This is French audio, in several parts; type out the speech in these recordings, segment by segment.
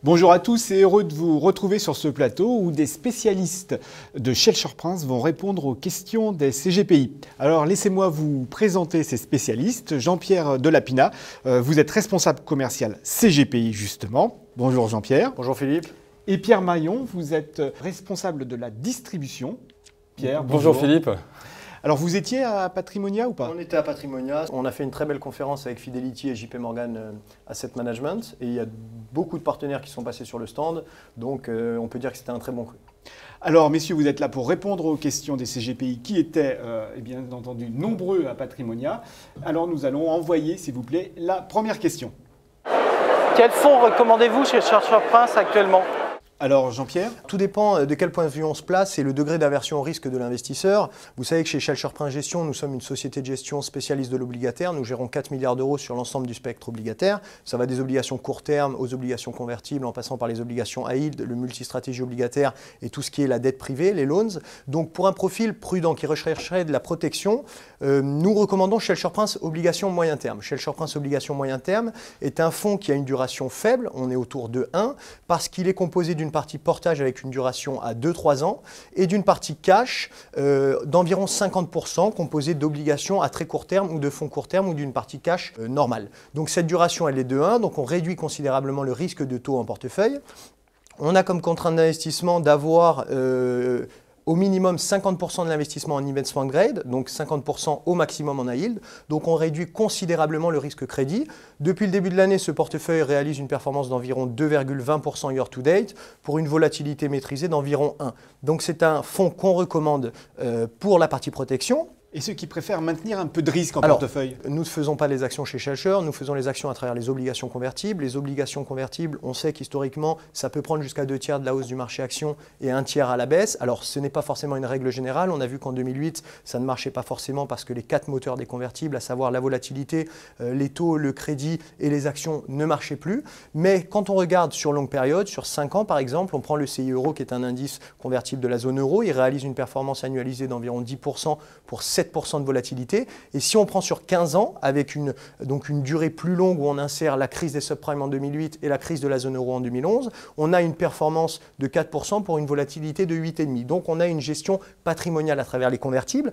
Bonjour à tous et heureux de vous retrouver sur ce plateau où des spécialistes de Schelcher Prince vont répondre aux questions des CGPI. Alors laissez-moi vous présenter ces spécialistes. Jean-Pierre Delapina, vous êtes responsable commercial CGPI justement. Bonjour Jean-Pierre. Bonjour Philippe. Et Pierre Maillon, vous êtes responsable de la distribution. Pierre, bonjour Philippe. Alors vous étiez à Patrimonia ou pas? On était à Patrimonia. On a fait une très belle conférence avec Fidelity et JP Morgan Asset Management. Et il y a beaucoup de partenaires qui sont passés sur le stand. Donc on peut dire que c'était un très bon cru. Alors messieurs, vous êtes là pour répondre aux questions des CGPI qui étaient bien entendu nombreux à Patrimonia. Alors nous allons envoyer s'il vous plaît la première question. Quels fonds recommandez-vous chez Schelcher Prince actuellement ? Alors Jean-Pierre? Tout dépend de quel point de vue on se place et le degré d'aversion au risque de l'investisseur. Vous savez que chez Schelcher Prince Gestion, nous sommes une société de gestion spécialiste de l'obligataire. Nous gérons 4 milliards d'euros sur l'ensemble du spectre obligataire. Ça va des obligations court terme aux obligations convertibles en passant par les obligations high yield, le multistratégie obligataire et tout ce qui est la dette privée, les loans. Donc pour un profil prudent qui rechercherait de la protection, nous recommandons Schelcher Prince Obligations Moyen Terme. Schelcher Prince Obligations Moyen Terme est un fonds qui a une duration faible, on est autour de 1, parce qu'il est composé d'une partie portage avec une duration à 2-3 ans et d'une partie cash d'environ 50% composée d'obligations à très court terme ou de fonds court terme ou d'une partie cash normale. Donc cette duration elle est de 1, donc on réduit considérablement le risque de taux en portefeuille. On a comme contrainte d'investissement d'avoir au minimum 50% de l'investissement en investment grade, donc 50% au maximum en high yield. Donc on réduit considérablement le risque crédit. Depuis le début de l'année, ce portefeuille réalise une performance d'environ 2,20% year to date pour une volatilité maîtrisée d'environ 1. Donc c'est un fonds qu'on recommande pour la partie protection. Et ceux qui préfèrent maintenir un peu de risque en portefeuille? Nous ne faisons pas les actions chez Schelcher, nous faisons les actions à travers les obligations convertibles. Les obligations convertibles, on sait qu'historiquement, ça peut prendre jusqu'à 2 tiers de la hausse du marché action et 1 tiers à la baisse. Alors ce n'est pas forcément une règle générale. On a vu qu'en 2008, ça ne marchait pas forcément parce que les 4 moteurs des convertibles, à savoir la volatilité, les taux, le crédit et les actions ne marchaient plus. Mais quand on regarde sur longue période, sur 5 ans par exemple, on prend le CI Euro qui est un indice convertible de la zone euro. Il réalise une performance annualisée d'environ 10% pour 7% de volatilité. Et si on prend sur 15 ans, avec une durée plus longue où on insère la crise des subprimes en 2008 et la crise de la zone euro en 2011, on a une performance de 4% pour une volatilité de 8,5%. Donc on a une gestion patrimoniale à travers les convertibles.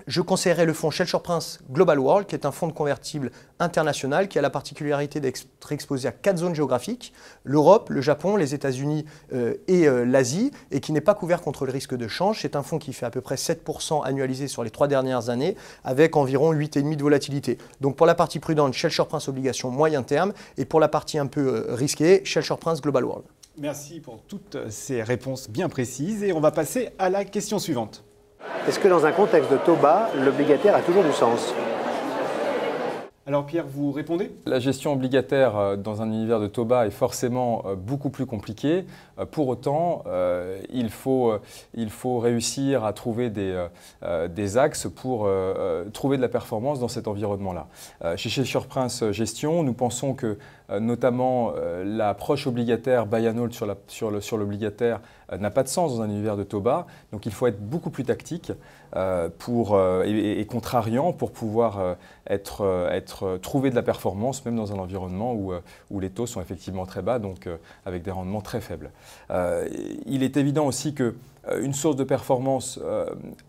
Je conseillerais le fonds Schelcher Prince Global World, qui est un fonds de convertible international qui a la particularité d'être exposé à 4 zones géographiques, l'Europe, le Japon, les États-Unis et l'Asie, et qui n'est pas couvert contre le risque de change. C'est un fonds qui fait à peu près 7% annualisé sur les 3 dernières années, avec environ 8,5% de volatilité. Donc pour la partie prudente, Schelcher Prince Obligations Moyen Terme, et pour la partie un peu risquée, Schelcher Prince Global World. Merci pour toutes ces réponses bien précises, et on va passer à la question suivante. Est-ce que dans un contexte de taux bas, l'obligataire a toujours du sens? Alors Pierre, vous répondez? La gestion obligataire dans un univers de taux bas est forcément beaucoup plus compliquée. Pour autant, il faut réussir à trouver des axes pour trouver de la performance dans cet environnement-là. Chez Schelcher Prince Gestion, nous pensons que notamment l'approche obligataire buy and hold sur l'obligataire n'a pas de sens dans un univers de taux bas. Donc il faut être beaucoup plus tactique et contrariant pour pouvoir trouver de la performance même dans un environnement où les taux sont effectivement très bas, donc avec des rendements très faibles. Il est évident aussi que une source de performance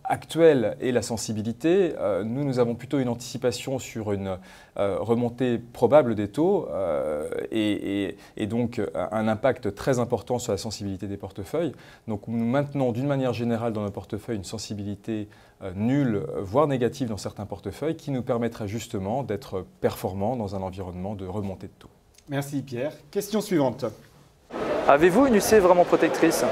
actuelle est la sensibilité. Nous avons plutôt une anticipation sur une remontée probable des taux et donc un impact très important sur la sensibilité des portefeuilles. Donc nous maintenons d'une manière générale dans nos portefeuilles une sensibilité nulle, voire négative dans certains portefeuilles qui nous permettrait justement d'être performants dans un environnement de remontée de taux. Merci Pierre. Question suivante. Avez-vous une UC vraiment protectrice ?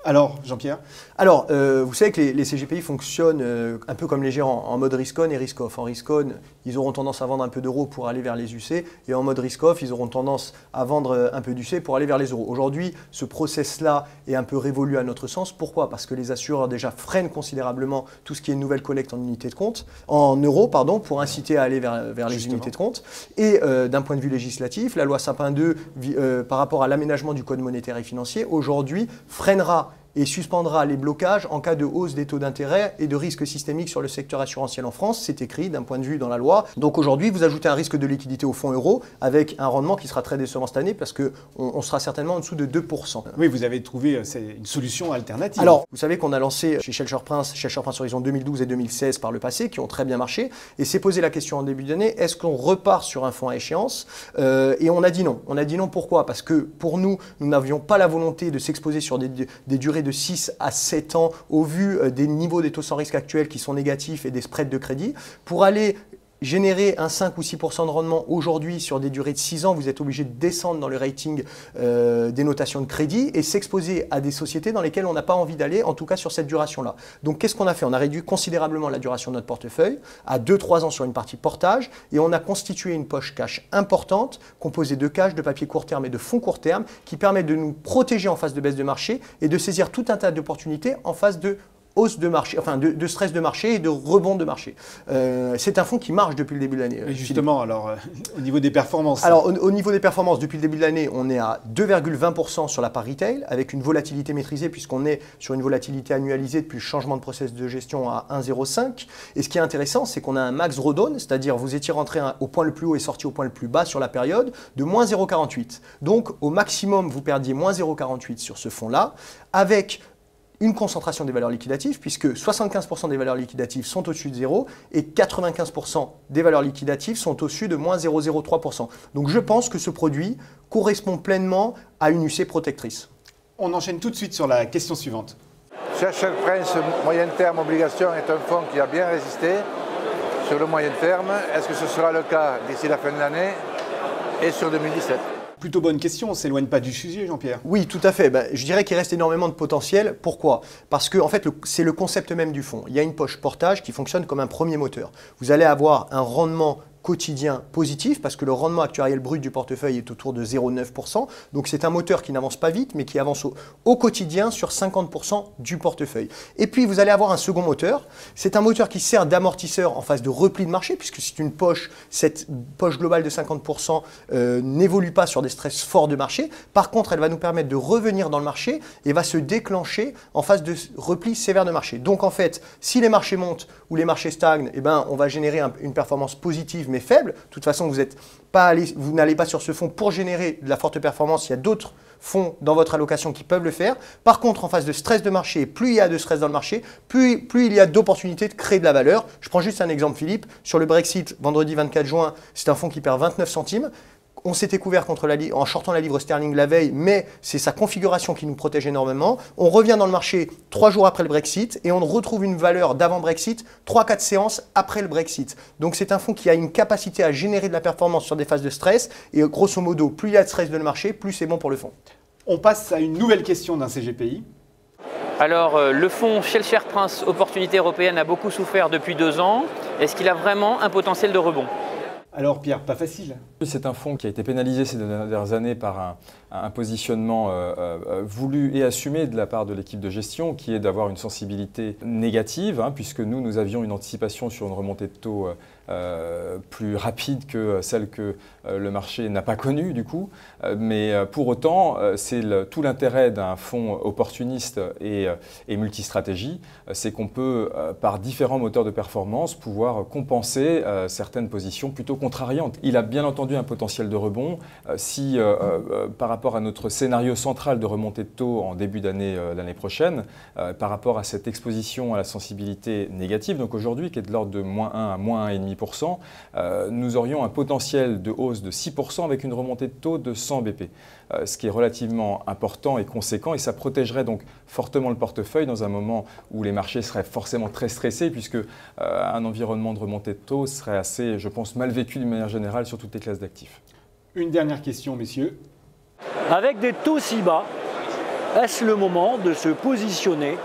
Alors, Jean-Pierre? Alors, vous savez que les CGPI fonctionnent un peu comme les gérants, en mode risk-on et risk-off. En risk-on, ils auront tendance à vendre un peu d'euros pour aller vers les UC, et en mode risk-off, ils auront tendance à vendre un peu d'UC pour aller vers les euros. Aujourd'hui, ce process-là est un peu révolu à notre sens. Pourquoi? Parce que les assureurs déjà freinent considérablement tout ce qui est nouvelle collecte en unités de compte, en euros, pardon, pour inciter à aller vers les unités de compte. Et d'un point de vue législatif, la loi Sapin 2, par rapport à l'aménagement du code monétaire et financier, aujourd'hui, freinera et suspendra les blocages en cas de hausse des taux d'intérêt et de risque systémique sur le secteur assurantiel en France. C'est écrit d'un point de vue dans la loi. Donc aujourd'hui, vous ajoutez un risque de liquidité au fonds euro avec un rendement qui sera très décevant cette année parce qu'on sera certainement en dessous de 2%. Oui, vous avez trouvé une solution alternative. Alors, vous savez qu'on a lancé chez Shelcher Prince Horizon 2012 et 2016 par le passé, qui ont très bien marché, et s'est posé la question en début d'année, est-ce qu'on repart sur un fonds à échéance? Et on a dit non. On a dit non pourquoi? Parce que pour nous, nous n'avions pas la volonté de s'exposer sur des durées de 6 à 7 ans au vu des niveaux des taux sans risque actuels qui sont négatifs et des spreads de crédit. Pour aller générer un 5 ou 6% de rendement aujourd'hui sur des durées de 6 ans, vous êtes obligé de descendre dans le rating des notations de crédit et s'exposer à des sociétés dans lesquelles on n'a pas envie d'aller, en tout cas sur cette duration-là. Donc qu'est-ce qu'on a fait? On a réduit considérablement la duration de notre portefeuille à 2-3 ans sur une partie portage et on a constitué une poche cash importante composée de cash, de papier court terme et de fonds court terme qui permettent de nous protéger en phase de baisse de marché et de saisir tout un tas d'opportunités en phase de hausse de marché, enfin de stress de marché et de rebond de marché. C'est un fonds qui marche depuis le début de l'année. Justement, alors au niveau des performances. Alors au niveau des performances, depuis le début de l'année, on est à 2,20% sur la part retail avec une volatilité maîtrisée puisqu'on est sur une volatilité annualisée depuis le changement de process de gestion à 1,05. Et ce qui est intéressant, c'est qu'on a un max drawdown, c'est-à-dire vous étiez rentré au point le plus haut et sorti au point le plus bas sur la période de moins 0,48. Donc au maximum, vous perdiez moins 0,48 sur ce fonds-là avec une concentration des valeurs liquidatives, puisque 75% des valeurs liquidatives sont au-dessus de 0 et 95% des valeurs liquidatives sont au-dessus de moins 0,03%. Donc je pense que ce produit correspond pleinement à une UC protectrice. On enchaîne tout de suite sur la question suivante. Shelcher Prince moyen terme obligation est un fonds qui a bien résisté sur le moyen terme. Est-ce que ce sera le cas d'ici la fin de l'année et sur 2017 ? Plutôt bonne question, on ne s'éloigne pas du sujet, Jean-Pierre. Oui, tout à fait. Je dirais qu'il reste énormément de potentiel. Pourquoi? Parce que en fait, c'est le concept même du fonds. Il y a une poche portage qui fonctionne comme un premier moteur. Vous allez avoir un rendement quotidien positif parce que le rendement actuariel brut du portefeuille est autour de 0,9%. Donc c'est un moteur qui n'avance pas vite mais qui avance au quotidien sur 50% du portefeuille. Et puis vous allez avoir un second moteur. C'est un moteur qui sert d'amortisseur en phase de repli de marché puisque c'est une poche, cette poche globale de 50% n'évolue pas sur des stress forts de marché. Par contre, elle va nous permettre de revenir dans le marché et va se déclencher en phase de repli sévère de marché. Donc en fait, si les marchés montent ou les marchés stagnent, eh ben, on va générer une performance positive mais faible. De toute façon, vous n'allez pas sur ce fonds pour générer de la forte performance. Il y a d'autres fonds dans votre allocation qui peuvent le faire. Par contre, en phase de stress de marché, plus il y a de stress dans le marché, plus il y a d'opportunités de créer de la valeur. Je prends juste un exemple, Philippe. Sur le Brexit, vendredi 24 juin, c'est un fonds qui perd 29 centimes. On s'était couvert en shortant la livre sterling la veille, mais c'est sa configuration qui nous protège énormément. On revient dans le marché 3 jours après le Brexit et on retrouve une valeur d'avant-Brexit 3-4 séances après le Brexit. Donc c'est un fonds qui a une capacité à générer de la performance sur des phases de stress et grosso modo, plus il y a de stress dans le marché, plus c'est bon pour le fonds. On passe à une nouvelle question d'un CGPI. Alors, le fonds Shelcher Prince Opportunité Européenne a beaucoup souffert depuis 2 ans. Est-ce qu'il a vraiment un potentiel de rebond ? Alors Pierre, pas facile. C'est un fonds qui a été pénalisé ces dernières années par un positionnement voulu et assumé de la part de l'équipe de gestion qui est d'avoir une sensibilité négative, puisque nous avions une anticipation sur une remontée de taux plus rapide que celle que le marché n'a pas connue du coup. Mais pour autant, c'est tout l'intérêt d'un fonds opportuniste et multistratégie, c'est qu'on peut, par différents moteurs de performance, pouvoir compenser certaines positions plutôt contrariantes. Il a bien entendu un potentiel de rebond si, par rapport à notre scénario central de remontée de taux en début d'année l'année prochaine, par rapport à cette exposition à la sensibilité négative, donc aujourd'hui qui est de l'ordre de -1 à -1,5%, nous aurions un potentiel de hausse de 6% avec une remontée de taux de 100 BP, ce qui est relativement important et conséquent et ça protégerait donc fortement le portefeuille dans un moment où les marchés seraient forcément très stressés puisque un environnement de remontée de taux serait assez, je pense, mal vécu d'une manière générale sur toutes les classes d'actifs. Une dernière question, messieurs. Avec des taux si bas, est-ce le moment de se positionner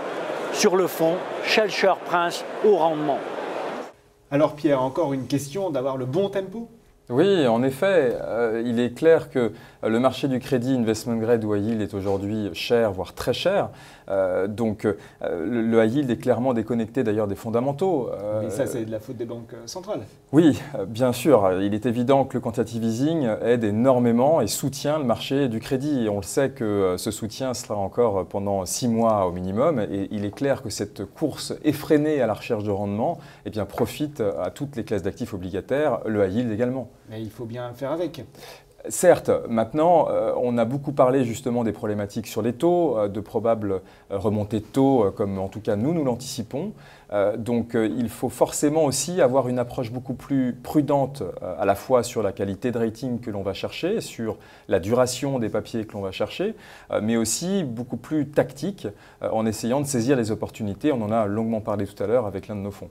sur le fonds Shelcher Prince au rendement? Alors Pierre, encore une question d'avoir le bon tempo? Oui, en effet, il est clair que le marché du crédit investment grade ou high yield est aujourd'hui cher, voire très cher. Donc le high yield est clairement déconnecté d'ailleurs des fondamentaux. Mais ça, c'est de la faute des banques centrales. Oui, bien sûr. Il est évident que le quantitative easing aide énormément et soutient le marché du crédit. Et on le sait que ce soutien sera encore pendant 6 mois au minimum. Et il est clair que cette course effrénée à la recherche de rendement profite à toutes les classes d'actifs obligataires, le high yield également. Mais il faut bien faire avec. Certes, maintenant, on a beaucoup parlé justement des problématiques sur les taux, de probables remontées de taux, comme en tout cas nous l'anticipons. Donc il faut forcément aussi avoir une approche beaucoup plus prudente, à la fois sur la qualité de rating que l'on va chercher, sur la duration des papiers que l'on va chercher, mais aussi beaucoup plus tactique, en essayant de saisir les opportunités. On en a longuement parlé tout à l'heure avec l'un de nos fonds.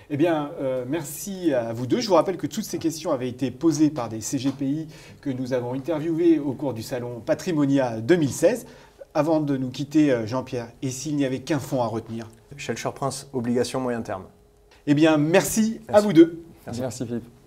Eh bien, merci à vous deux. Je vous rappelle que toutes ces questions avaient été posées par des CGPI que nous avons interviewés au cours du salon Patrimonia 2016. Avant de nous quitter, Jean-Pierre, et s'il n'y avait qu'un fonds à retenir? Schellcher Prince, obligation moyen terme. Eh bien, merci à vous deux. Merci Philippe.